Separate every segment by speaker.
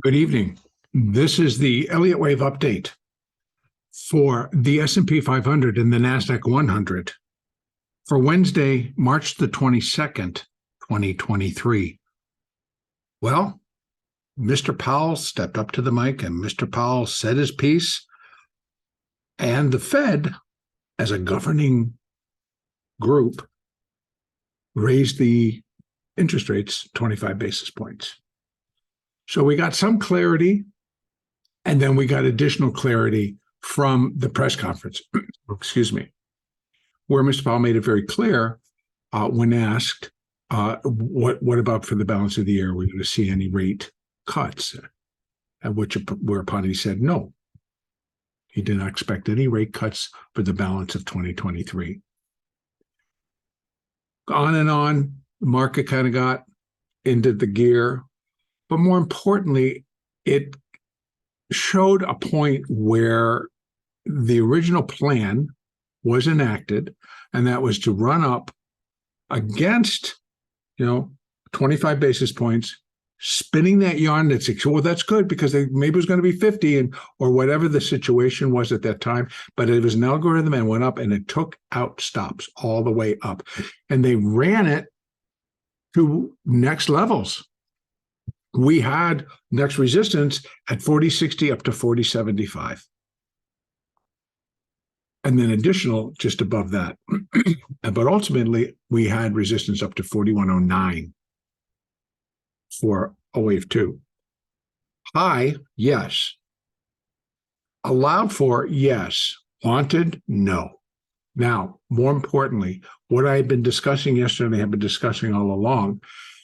Speaker 1: Good evening. This is the Elliott wave update for the S&P 500 and the NASDAQ 100 for Wednesday, March the 22nd, 2023. Well, Mr. Powell stepped up to the mic and Mr. Powell said his piece, and the Fed, as a governing group, raised the interest rates 25 basis points. So we got some clarity, and then we got additional clarity from the press conference, where Mr. Powell made it very clear when asked, what about for the balance of the year? Are we going to see any rate cuts? Whereupon he said no. He did not expect any rate cuts for the balance of 2023. On and on, the market kind of got into the gear. But more importantly, it showed a point where the original plan was enacted, and that was to run up against, 25 basis points, spinning that yarn that's, well, that's good because maybe it was going to be 50 or whatever the situation was at that time. But it was an algorithm and went up, and it took out stops all the way up. And they ran it to next levels. We had next resistance at 40.60 up to 40.75. And then additional just above that. But ultimately, we had resistance up to 41.09 for a wave two. High, yes. Allowed for, yes. Wanted, no. Now, more importantly, what I had been discussing yesterday, I've been discussing all along,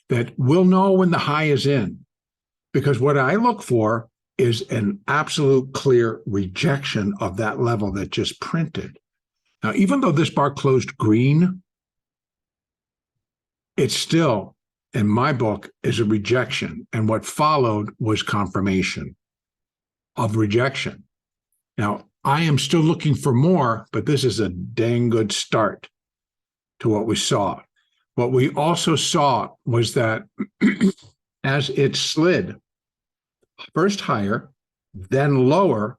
Speaker 1: that we'll know when the high is in, because what I look for is an absolute clear rejection of that level that just printed. Now, even though this bar closed green, it still, in my book, is a rejection. And what followed was confirmation of rejection. Now, I am still looking for more, but this is a dang good start to what we saw. What we also saw was that as it slid first higher, then lower,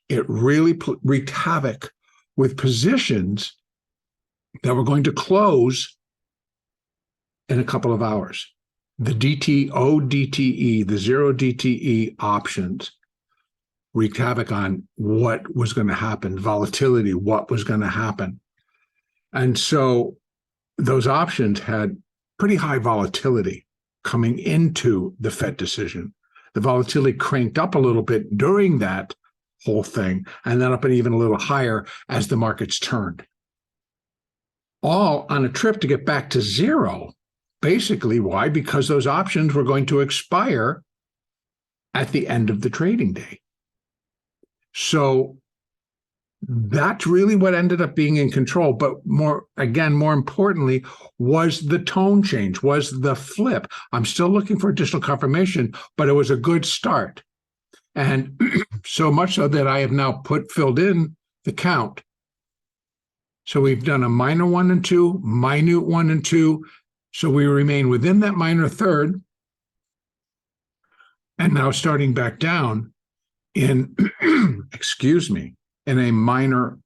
Speaker 1: it really wreaked havoc with positions that were going to close in a couple of hours. The DTE, the zero DTE options wreaked havoc on what was going to happen, volatility, what was going to happen. And so those options had pretty high volatility coming into the Fed decision. The volatility cranked up a little bit during that whole thing, and then up and even a little higher as the markets turned. All on a trip to get back to zero. Basically, why? Because those options were going to expire at the end of the trading day. So that's really what ended up being in control. But more importantly, was the tone change, was the flip. I'm still looking for additional confirmation, but it was a good start. And so much so that I have now filled in the count. So we've done a minor 1 and 2, minute 1 and 2. So we remain within that minor third. And now starting back down in, in a minor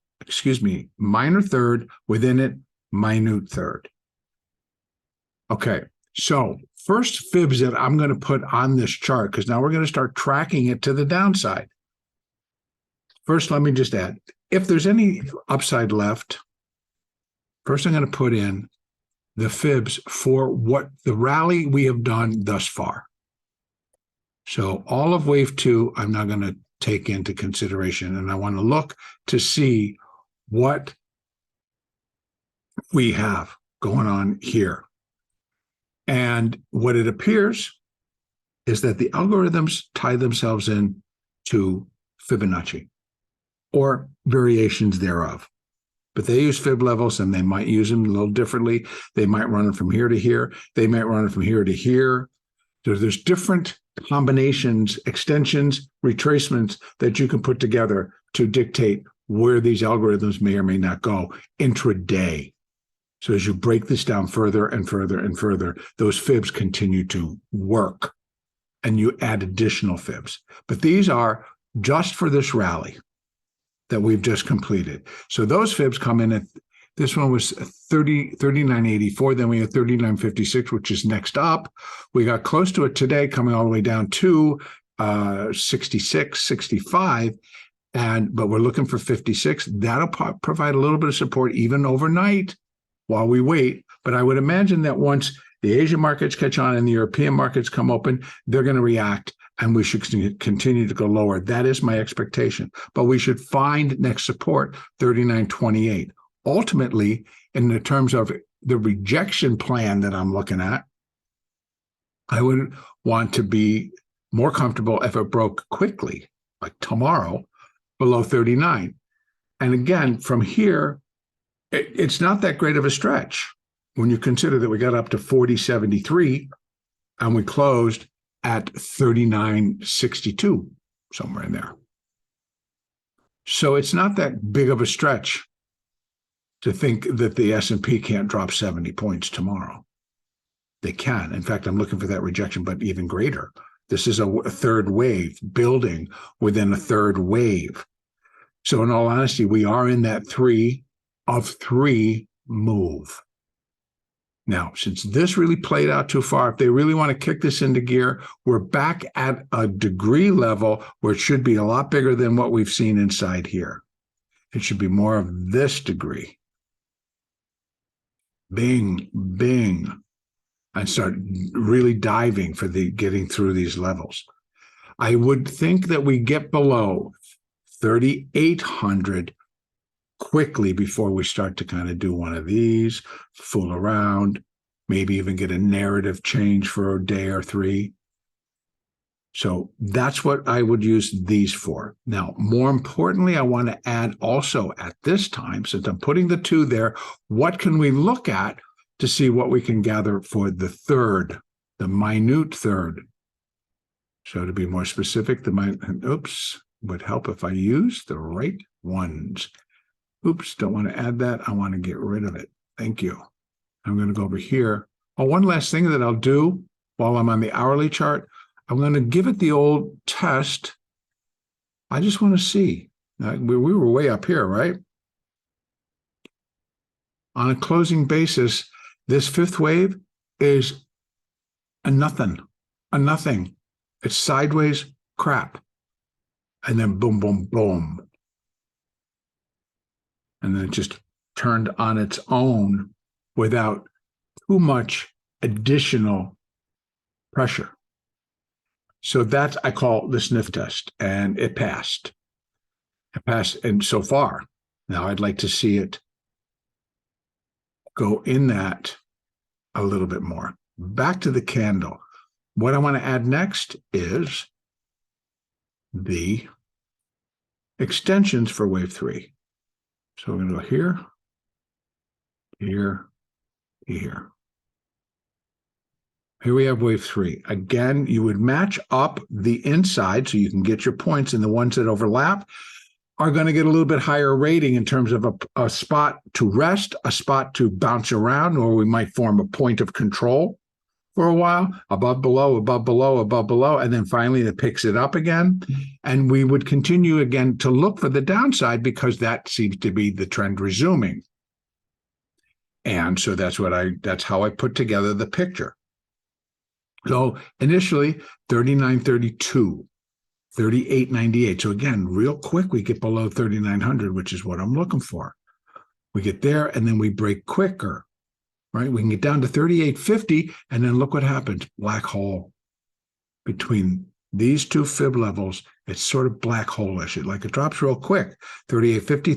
Speaker 1: third, within it, minute third. Okay, so first fibs that I'm going to put on this chart, because now we're going to start tracking it to the downside. First, let me just add, if there's any upside left, first I'm going to put in the fibs for what the rally we have done thus far. So all of wave two, I'm not going to take into consideration, and I want to look to see what we have going on here. And what it appears is that the algorithms tie themselves in to Fibonacci or variations thereof. But they use fib levels, and they might use them a little differently. They might run it from here to here. They might run it from here to here. There's different combinations, extensions, retracements that you can put together to dictate where these algorithms may or may not go intraday. So as you break this down further and further and further, those fibs continue to work. and you add additional fibs. But these are just for this rally that we've just completed. So those fibs come in at, this one was 39.84. Then we had 39.56, which is next up. We got close to it today, coming all the way down to 66.65. But we're looking for 56. That'll provide a little bit of support even overnight while we wait. But I would imagine that once the Asian markets catch on and the European markets come open, they're going to react and we should continue to go lower. That is my expectation. But we should find next support 39.28. Ultimately, in the terms of the rejection plan that I'm looking at, I would want to be more comfortable if it broke quickly, like tomorrow, below 39. And again, from here, it's not that great of a stretch when you consider that we got up to 40.73 and we closed at 39.62, somewhere in there. So it's not that big of a stretch to think that the S&P can't drop 70 points tomorrow. They can. In fact, I'm looking for that rejection, but even greater. This is a third wave, building within a third wave. So in all honesty, we are in that 3 of 3 move. Now, since this really played out too far, if they really want to kick this into gear, we're back at a degree level where it should be a lot bigger than what we've seen inside here. It should be more of this degree. Bing, bing, and start really diving for the getting through these levels. I would think that we get below 3,800 quickly before we start to kind of do one of these, fool around, maybe even get a narrative change for a day or 3. So that's what I would use these for. Now, more importantly, I want to add also at this time, since I'm putting the 2 there, what can we look at to see what we can gather for the third, the minute third? So to be more specific, would help if I use the right ones. Oops, don't want to add that. I want to get rid of it. Thank you. I'm going to go over here. Oh, one last thing that I'll do while I'm on the hourly chart, I'm going to give it the old test. I just want to see. We were way up here, right? On a closing basis, this 5th wave is a nothing. It's sideways crap. And then boom, boom, boom. And then it just turned on its own without too much additional pressure. So that I call the sniff test, and it passed. It passed, and so far. Now I'd like to see it go in that a little bit more. Back to the candle. What I want to add next is the extensions for wave 3. So we're going to go here, here, here. Here we have wave 3. Again, you would match up the inside so you can get your points, and the ones that overlap are going to get a little bit higher rating in terms of a spot to rest, a spot to bounce around, or we might form a point of control for a while, above, below, above, below, above, below, and then finally it picks it up again. And we would continue again to look for the downside because that seems to be the trend resuming. And so that's how I put together the picture. So initially 39.32, 38.98. So again, real quick, we get below 3,900, which is what I'm looking for. We get there and then we break quicker, right? We can get down to 38.50 and then look what happens. Black hole between these 2 fib levels. It's sort of black hole-ish. It drops real quick, 38.50,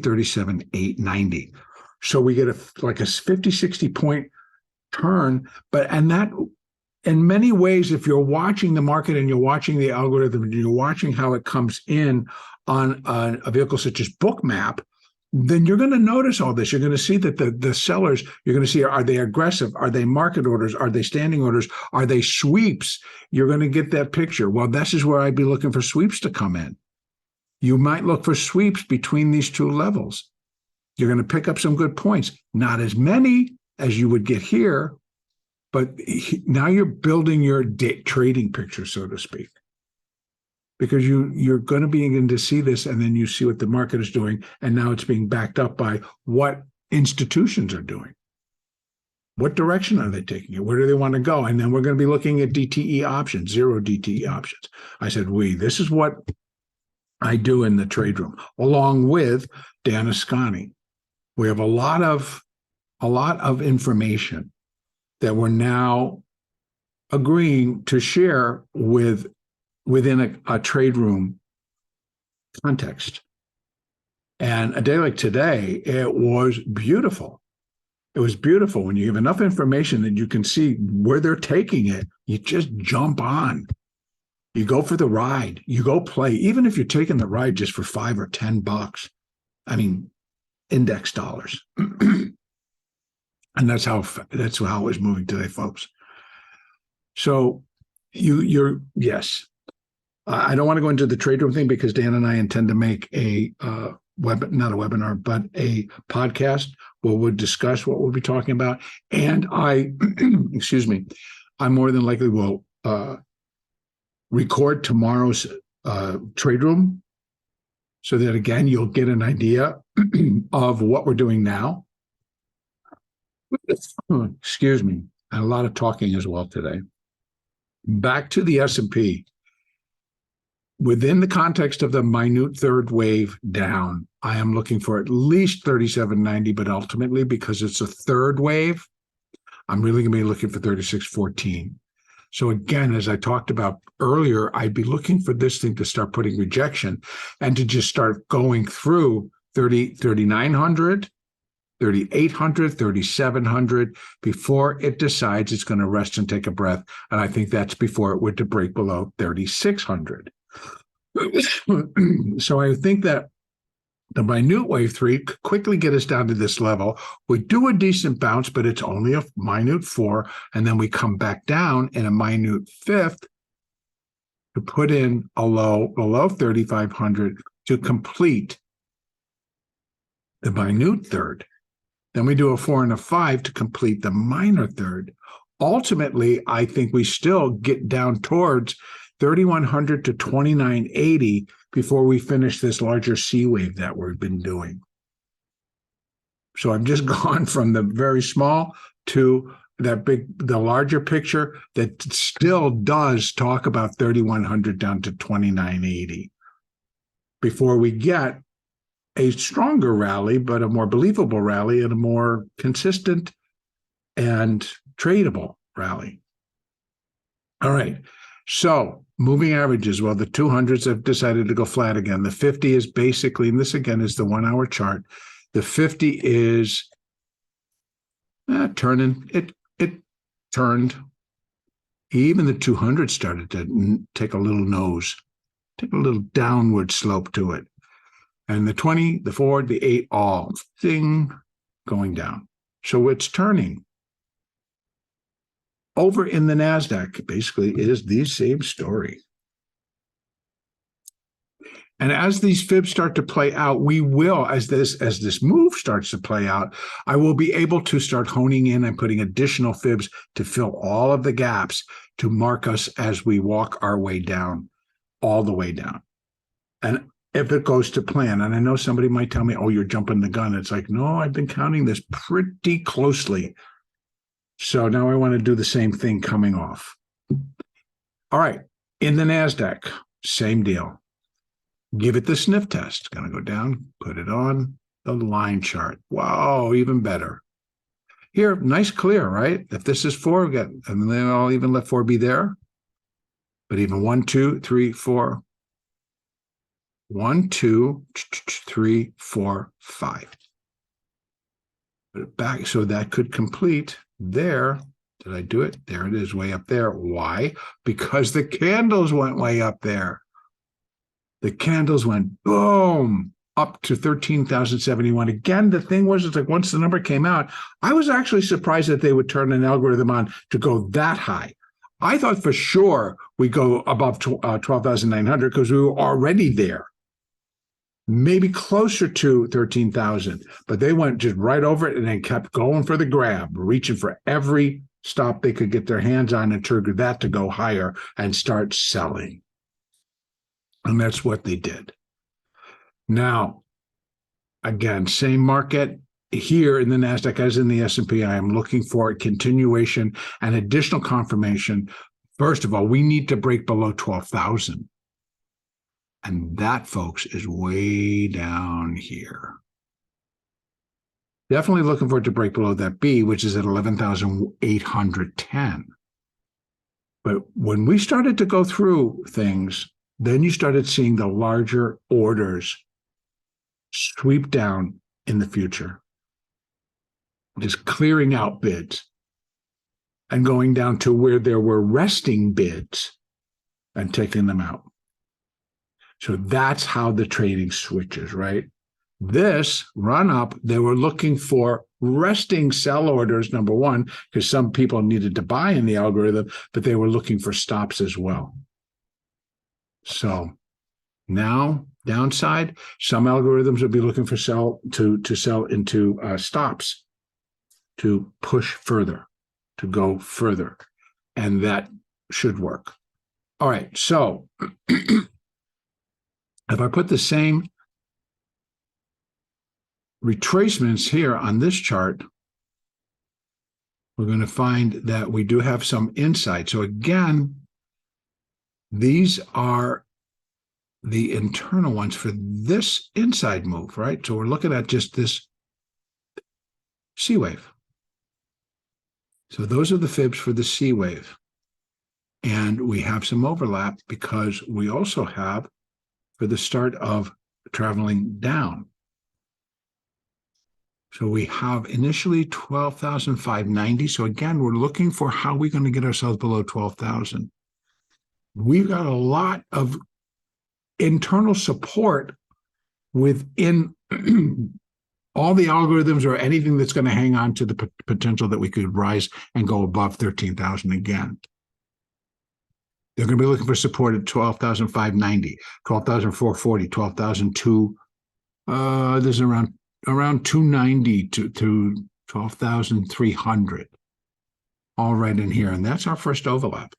Speaker 1: 37.890. So we get like a 50, 60 point turn, and that, in many ways, if you're watching the market and you're watching the algorithm and you're watching how it comes in on a vehicle such as Bookmap, then you're going to notice all this. You're going to see that the sellers, you're going to see, are they aggressive? Are they market orders? Are they standing orders? Are they sweeps? You're going to get that picture. Well, this is where I'd be looking for sweeps to come in. You might look for sweeps between these 2 levels. You're going to pick up some good points. Not as many as you would get here, But now you're building your trading picture, so to speak, because you're going to begin to see this, and then you see what the market is doing, and now it's being backed up by what institutions are doing. What direction are they taking it? Where do they want to go? And then we're going to be looking at DTE options, zero DTE options. I said, this is what I do in the trade room, along with Dan Ascani. We have a lot of information that we're now agreeing to share within a trade room context. And a day like today, it was beautiful. It was beautiful when you have enough information that you can see where they're taking it. You just jump on. You go for the ride. You go play, even if you're taking the ride just for $5 or $10. I mean, index dollars. And that's how it was moving today, folks. So yes. I don't want to go into the trade room thing because Dan and I intend to make a not a webinar, but a podcast where we'll discuss what we'll be talking about. And I, excuse me, I more than likely will record tomorrow's trade room so that, again, you'll get an idea of what we're doing now. Excuse me. And a lot of talking as well today. Back to the S&P. Within the context of the minute third wave down, I am looking for at least 37.90, but ultimately, because it's a third wave, I'm really going to be looking for 36.14. So again, as I talked about earlier, I'd be looking for this thing to start putting rejection and to just start going through 3,900, 3,800, 3,700 before it decides it's going to rest and take a breath. And I think that's before it would to break below 3,600. So I think that the minute wave 3 could quickly get us down to this level. We do a decent bounce, but it's only a minute 4, and then we come back down in a minute 5th to put in a low below 3,500 to complete the minute third. Then we do a 4 and a 5 to complete the minor third. Ultimately, I think we still get down towards 3,100 to 2,980 before we finish this larger C wave that we've been doing. So I've just gone from the very small to the larger picture that still does talk about 3,100 down to 2,980 before we get a stronger rally, but a more believable rally and a more consistent and tradable rally. All right. So moving averages, well, the 200s have decided to go flat again. The 50 is basically, and this again is the 1 hour chart. The 50 is turning. It turned. Even the 200 started to take a little downward slope to it. And the 20, the 4, the 8, all thing going down. So it's turning. Over in the NASDAQ, basically, it is the same story. And as these fibs start to play out, we will, as this move starts to play out, I will be able to start honing in and putting additional fibs to fill all of the gaps to mark us as we walk our way down, all the way down. And if it goes to plan, and I know somebody might tell me, oh, you're jumping the gun. It's like, no, I've been counting this pretty closely. So now I want to do the same thing coming off. All right. In the NASDAQ, same deal. Give it the sniff test. Going to go down, put it on the line chart. Wow, even better. Here, nice clear, right? If this is 4, and then I'll even let 4 be there. But even 1, 2, 3, 4. 1, 2, 3, 4, 5. Put it back so that could complete there. Did I do it? There it is, way up there. Why? Because the candles went way up there. The candles went boom up to 13,071. Again, the thing was, it's like once the number came out, I was actually surprised that they would turn an algorithm on to go that high. I thought for sure we'd go above 12,900 because we were already there. Maybe closer to 13,000, but they went just right over it and then kept going for the grab, reaching for every stop they could get their hands on and trigger that to go higher and start selling. And that's what they did. Now, again, same market here in the NASDAQ as in the S&P. I am looking for a continuation and additional confirmation. First of all, we need to break below 12,000. And that, folks, is way down here. Definitely looking for it to break below that B, which is at 11,810. But when we started to go through things, then you started seeing the larger orders sweep down in the future, just clearing out bids and going down to where there were resting bids and taking them out. So that's how the trading switches, right? This run up, they were looking for resting sell orders, number one, because some people needed to buy in the algorithm, but they were looking for stops as well. So now, downside, some algorithms will be looking for sell to sell into stops to push further, to go further, and that should work. All right, so if I put the same retracements here on this chart, we're going to find that we do have some insight. So again, these are the internal ones for this inside move, right? So we're looking at just this C wave. So those are the fibs for the C wave. And we have some overlap because we also have for the start of traveling down. So we have initially 12,590. So again, we're looking for how we're going to get ourselves below 12,000. We've got a lot of internal support within all the algorithms or anything that's going to hang on to the potential that we could rise and go above 13,000 again. They're going to be looking for support at 12,590, 12,440, 12,002. There's around 290 to 12,300. All right in here. And that's our first overlap.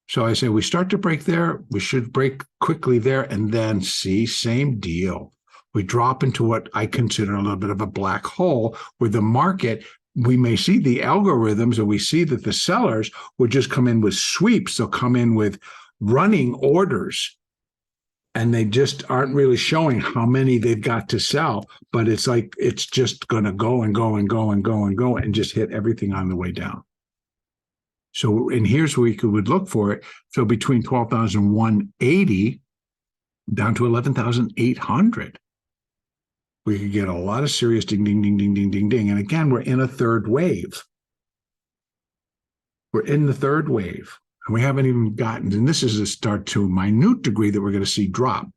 Speaker 1: So I say we start to break there. We should break quickly there and then see, same deal. We drop into what I consider a little bit of a black hole where the market, we may see the algorithms and we see that the sellers will just come in with sweeps. They'll come in with running orders and they just aren't really showing how many they've got to sell. But it's like it's just going to go and go and go and go and go and just hit everything on the way down. So, and here's where we would look for it. So between 12,180 down to 11,800, we could get a lot of serious ding, ding, ding, ding, ding, ding, ding. And again, we're in a third wave. We're in the third wave. And we haven't even gotten, and this is a start to a minute degree that we're going to see drop.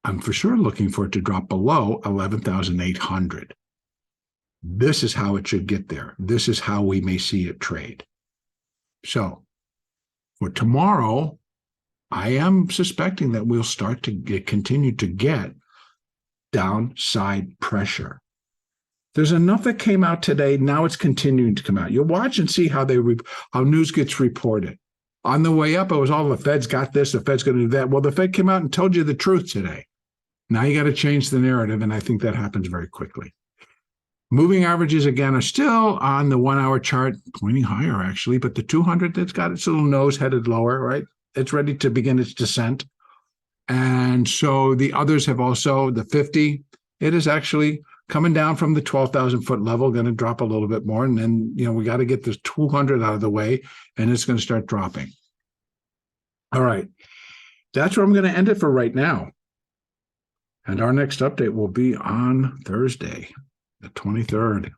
Speaker 1: I'm for sure looking for it to drop below 11,800. This is how it should get there. This is how we may see it trade. So for tomorrow, I am suspecting that we'll start to continue to get downside pressure. There's enough that came out today. Now it's continuing to come out. You'll watch and see how how news gets reported. On the way up, it was all the Fed's got this, the Fed's going to do that. Well, the Fed came out and told you the truth today. Now you got to change the narrative, and I think that happens very quickly. Moving averages, again, are still on the 1 hour chart, pointing higher, actually, but the 200, that's got its little nose headed lower, right? It's ready to begin its descent. And so the others have also, the 50, it is actually coming down from the 12,000 foot level, going to drop a little bit more. And then, we got to get this 200 out of the way, and it's going to start dropping. All right. That's where I'm going to end it for right now. And our next update will be on Thursday, the 23rd.